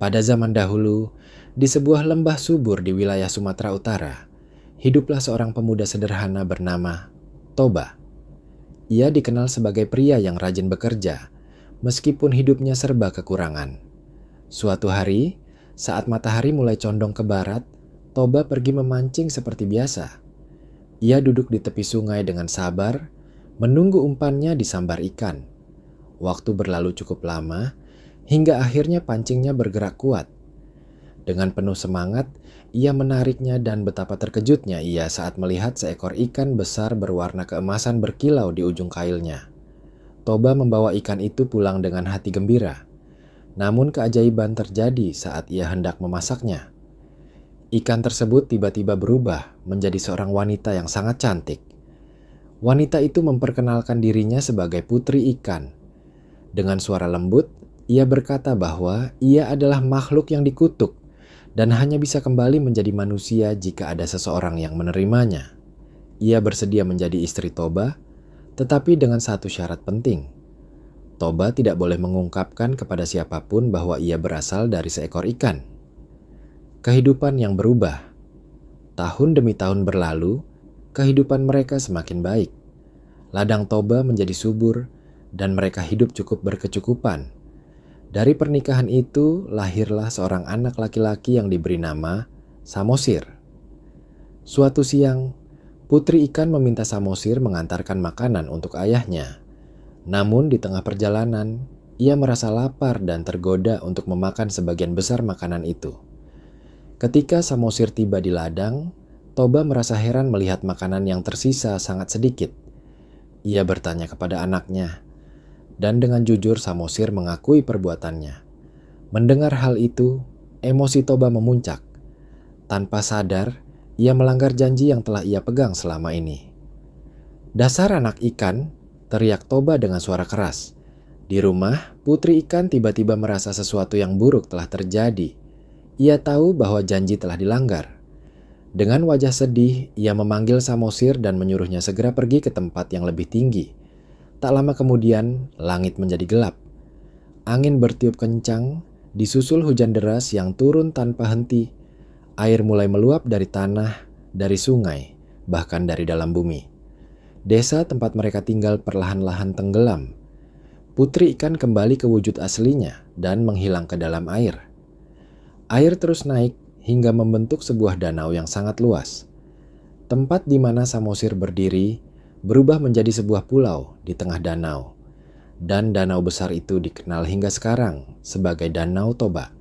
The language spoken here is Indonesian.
Pada zaman dahulu, di sebuah lembah subur di wilayah Sumatera Utara, hiduplah seorang pemuda sederhana bernama Toba. Ia dikenal sebagai pria yang rajin bekerja, meskipun hidupnya serba kekurangan. Suatu hari, saat matahari mulai condong ke barat, Toba pergi memancing seperti biasa. Ia duduk di tepi sungai dengan sabar, menunggu umpannya disambar ikan. Waktu berlalu cukup lama, hingga akhirnya pancingnya bergerak kuat. Dengan penuh semangat, ia menariknya dan betapa terkejutnya ia saat melihat seekor ikan besar berwarna keemasan berkilau di ujung kailnya. Toba membawa ikan itu pulang dengan hati gembira. Namun keajaiban terjadi saat ia hendak memasaknya. Ikan tersebut tiba-tiba berubah menjadi seorang wanita yang sangat cantik. Wanita itu memperkenalkan dirinya sebagai putri ikan. Dengan suara lembut, ia berkata bahwa ia adalah makhluk yang dikutuk dan hanya bisa kembali menjadi manusia jika ada seseorang yang menerimanya. Ia bersedia menjadi istri Toba, tetapi dengan satu syarat penting. Toba tidak boleh mengungkapkan kepada siapapun bahwa ia berasal dari seekor ikan. Kehidupan yang berubah. Tahun demi tahun berlalu, kehidupan mereka semakin baik. Ladang Toba menjadi subur dan mereka hidup cukup berkecukupan. Dari pernikahan itu lahirlah seorang anak laki-laki yang diberi nama Samosir. Suatu siang, putri ikan meminta Samosir mengantarkan makanan untuk ayahnya. Namun di tengah perjalanan, ia merasa lapar dan tergoda untuk memakan sebagian besar makanan itu. Ketika Samosir tiba di ladang, Toba merasa heran melihat makanan yang tersisa sangat sedikit. Ia bertanya kepada anaknya, dan dengan jujur Samosir mengakui perbuatannya. Mendengar hal itu, emosi Toba memuncak. Tanpa sadar, ia melanggar janji yang telah ia pegang selama ini. "Dasar anak ikan!" teriak Toba dengan suara keras. Di rumah, putri ikan tiba-tiba merasa sesuatu yang buruk telah terjadi. Ia tahu bahwa janji telah dilanggar. Dengan wajah sedih, ia memanggil Samosir dan menyuruhnya segera pergi ke tempat yang lebih tinggi. Tak lama kemudian, langit menjadi gelap. Angin bertiup kencang, disusul hujan deras yang turun tanpa henti. Air mulai meluap dari tanah, dari sungai, bahkan dari dalam bumi. Desa tempat mereka tinggal perlahan-lahan tenggelam. Putri ikan kembali ke wujud aslinya dan menghilang ke dalam air. Air terus naik hingga membentuk sebuah danau yang sangat luas. Tempat di mana Samosir berdiri berubah menjadi sebuah pulau di tengah danau. Dan danau besar itu dikenal hingga sekarang sebagai Danau Toba.